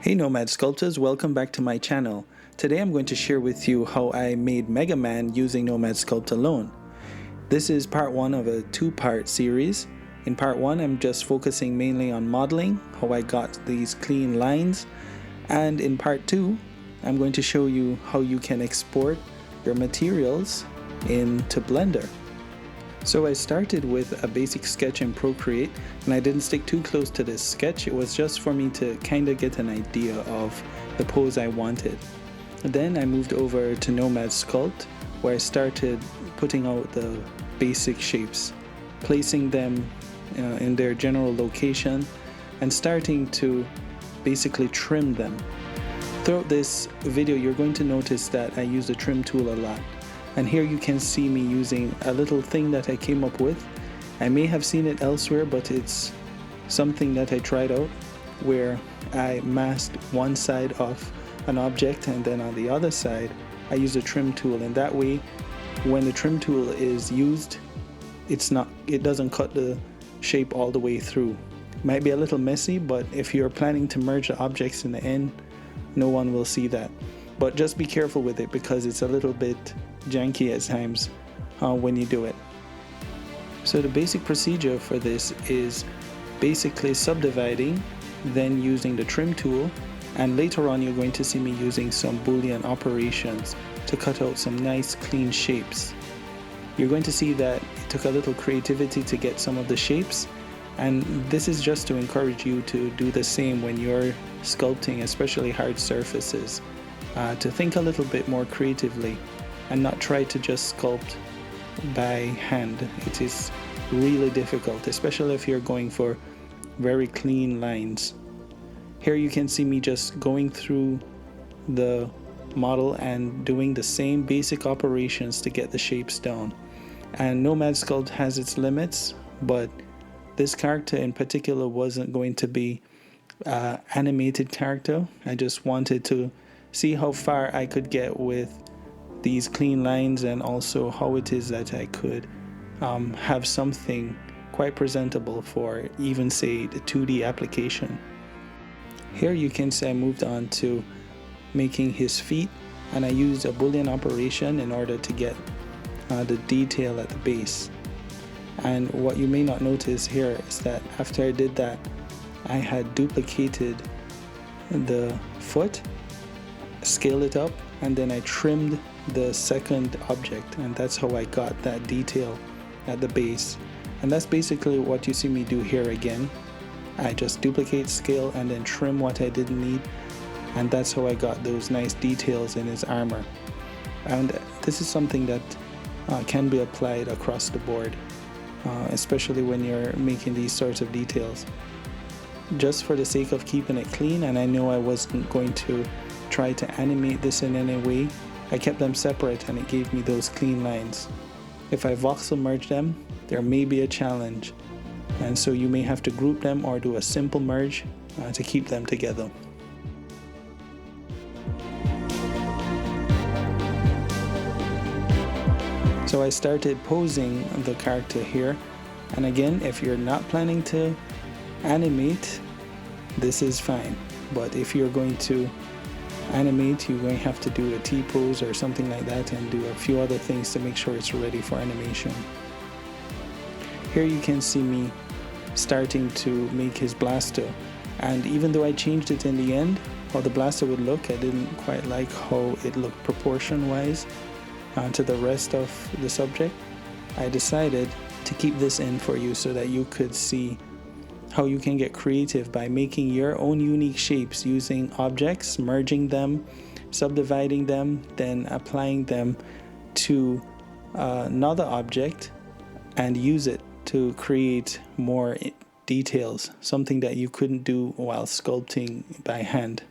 Hey Nomad Sculptors, welcome back to my channel. Today I'm going to share with you how I made Mega Man using Nomad Sculpt alone. This is part one of a two-part series. In part one I'm just focusing mainly on modeling, how I got these clean lines, and in part two I'm going to show you how you can export your materials into Blender. So I started with a basic sketch in Procreate, and I didn't stick too close to this sketch. It was just for me to kind of get an idea of the pose I wanted. Then I moved over to Nomad Sculpt, where I started putting out the basic shapes, placing them in their general location, and starting to basically trim them. Throughout this video you're going to notice that I use the trim tool a lot. And here you can see me using a little thing that I came up with. I may have seen it elsewhere, but it's something that I tried out where I masked one side of an object and then on the other side I use a trim tool, and that way when the trim tool is used it doesn't cut the shape all the way through. It might be a little messy, but if you're planning to merge the objects in the end, no one will see that. But just be careful with it because it's a little bit janky at times when you do it. So the basic procedure for this is basically subdividing, then using the trim tool, and later on you're going to see me using some Boolean operations to cut out some nice clean shapes. You're going to see that it took a little creativity to get some of the shapes, and this is just to encourage you to do the same when you're sculpting, especially hard surfaces, to think a little bit more creatively and not try to just sculpt by hand. It is really difficult, especially if you're going for very clean lines. Here you can see me just going through the model and doing the same basic operations to get the shapes down. And Nomad Sculpt has its limits, but this character in particular wasn't going to be an animated character. I just wanted to see how far I could get with these clean lines, and also how it is that I could have something quite presentable for even say the 2D application. Here you can see I moved on to making his feet, and I used a Boolean operation in order to get the detail at the base. And what you may not notice here is that after I did that, I had duplicated the foot, scaled it up, and then I trimmed the second object, and that's how I got that detail at the base. And that's basically what you see me do here again. I just duplicate, scale, and then trim what I didn't need, and that's how I got those nice details in his armor. And this is something that can be applied across the board, especially when you're making these sorts of details. Just for the sake of keeping it clean, and I know I wasn't going to try to animate this in any way, I kept them separate and it gave me those clean lines. If I voxel merge them, there may be a challenge, and so you may have to group them or do a simple merge to keep them together. So I started posing the character here, and again, if you're not planning to animate, this is fine, but if you're going to animate, you're going to have to do a T-pose or something like that and do a few other things to make sure it's ready for animation. Here you can see me starting to make his blaster, and even though I changed it in the end, how the blaster would look, I didn't quite like how it looked proportion wise to the rest of the subject. I decided to keep this in for you so that you could see how you can get creative by making your own unique shapes using objects, merging them, subdividing them, then applying them to another object and use it to create more details, something that you couldn't do while sculpting by hand.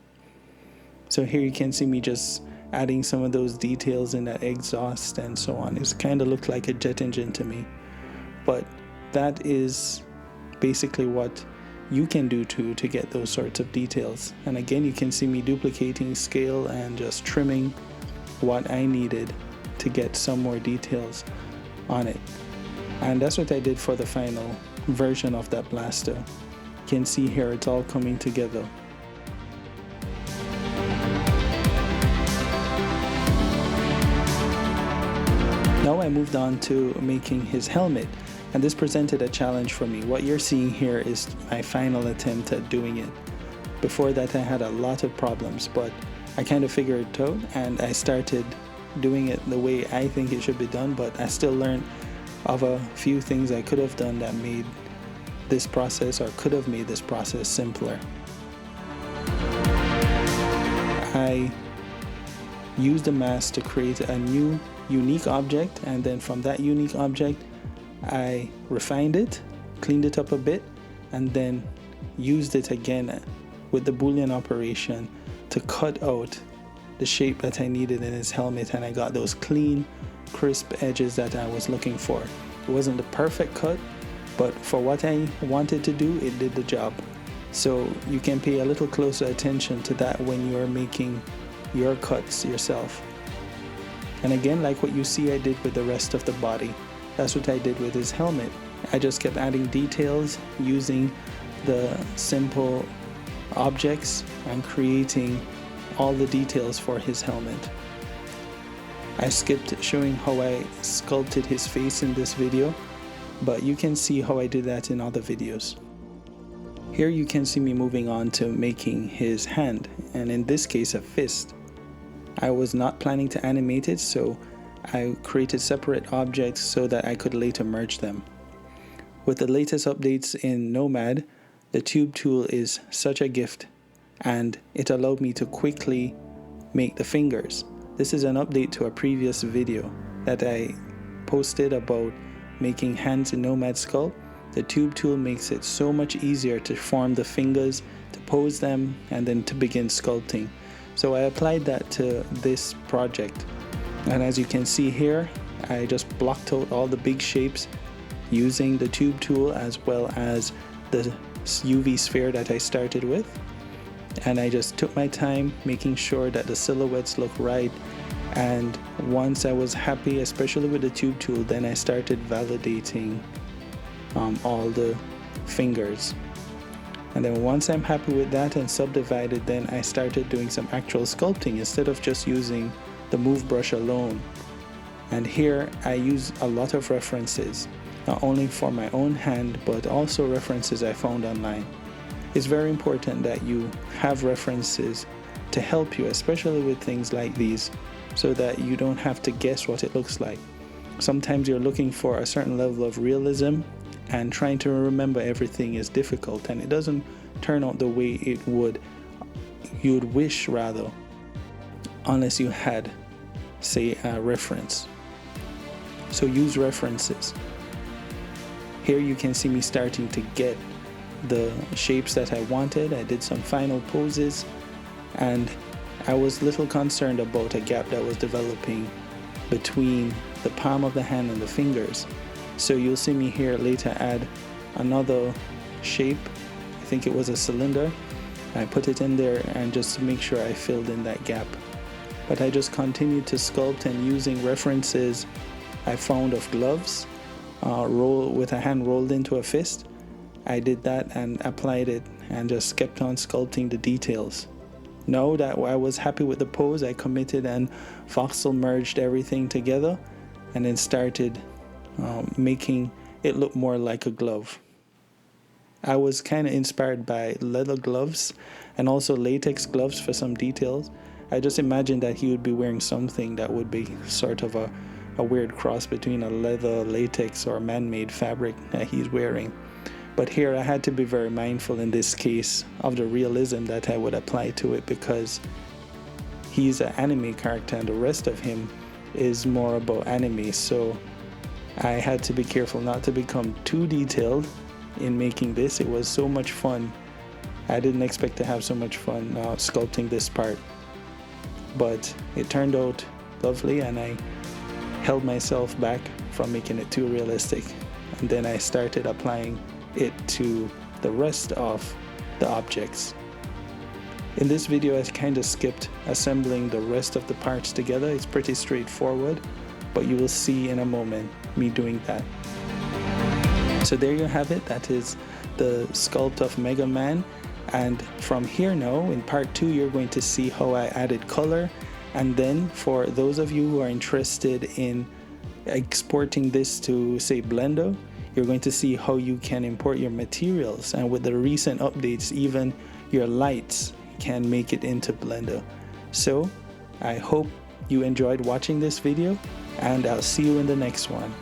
So here you can see me just adding some of those details in that exhaust and so on. It kind of looked like a jet engine to me, but that is basically what you can do to get those sorts of details. And again, you can see me duplicating, scale, and just trimming what I needed to get some more details on it. And that's what I did for the final version of that blaster. You can see here it's all coming together. Now I moved on to making his helmet, and this presented a challenge for me. What you're seeing here is my final attempt at doing it. Before that I had a lot of problems, but I kind of figured it out and I started doing it the way I think it should be done, but I still learned of a few things I could have done that made this process, or could have made this process, simpler. I used the mask to create a new unique object, and then from that unique object I refined it, cleaned it up a bit, and then used it again with the Boolean operation to cut out the shape that I needed in his helmet, and I got those clean, crisp edges that I was looking for. It wasn't the perfect cut, but for what I wanted to do, it did the job. So you can pay a little closer attention to that when you're making your cuts yourself. And again, like what you see I did with the rest of the body, that's what I did with his helmet. I just kept adding details using the simple objects and creating all the details for his helmet. I skipped showing how I sculpted his face in this video, but you can see how I did that in other videos. Here you can see me moving on to making his hand, and in this case a fist. I was not planning to animate it, so I created separate objects so that I could later merge them. With the latest updates in Nomad, the tube tool is such a gift, and it allowed me to quickly make the fingers. This is an update to a previous video that I posted about making hands in Nomad Sculpt. The tube tool makes it so much easier to form the fingers, to pose them, and then to begin sculpting. So I applied that to this project, and as you can see here, I just blocked out all the big shapes using the tube tool as well as the UV sphere that I started with, and I just took my time making sure that the silhouettes look right. And once I was happy, especially with the tube tool, then I started validating all the fingers. And then once I'm happy with that and subdivided, then I started doing some actual sculpting instead of just using the move brush alone. And here I use a lot of references, not only for my own hand, but also references I found online. It's very important that you have references to help you, especially with things like these, so that you don't have to guess what it looks like. Sometimes you're looking for a certain level of realism, and trying to remember everything is difficult, and it doesn't turn out the way you would wish rather, unless you had, say, a reference. So use references. Here you can see me starting to get the shapes that I wanted. I did some final poses, and I was little concerned about a gap that was developing between the palm of the hand and the fingers. So you'll see me here later add another shape. I think it was a cylinder. I put it in there and just to make sure I filled in that gap. But I just continued to sculpt, and using references I found of gloves, with a hand rolled into a fist, I did that and applied it and just kept on sculpting the details. Now that I was happy with the pose, I committed and voxel merged everything together and then started making it look more like a glove. I was kind of inspired by leather gloves and also latex gloves for some details. I just imagined that he would be wearing something that would be sort of a weird cross between a leather, latex, or man-made fabric that he's wearing. But here I had to be very mindful in this case of the realism that I would apply to it, because he's an anime character and the rest of him is more about anime. So I had to be careful not to become too detailed in making this. It was so much fun. I didn't expect to have so much fun sculpting this part, but it turned out lovely, and I held myself back from making it too realistic. And then I started applying it to the rest of the objects. In this video I kind of skipped assembling the rest of the parts together. It's pretty straightforward, but you will see in a moment me doing that. So there you have it. That is the sculpt of Mega Man, and from here now in part 2 you're going to see how I added color. And then for those of you who are interested in exporting this to, say, Blender, you're going to see how you can import your materials, and with the recent updates, even your lights can make it into Blender. So I hope you enjoyed watching this video, and I'll see you in the next one.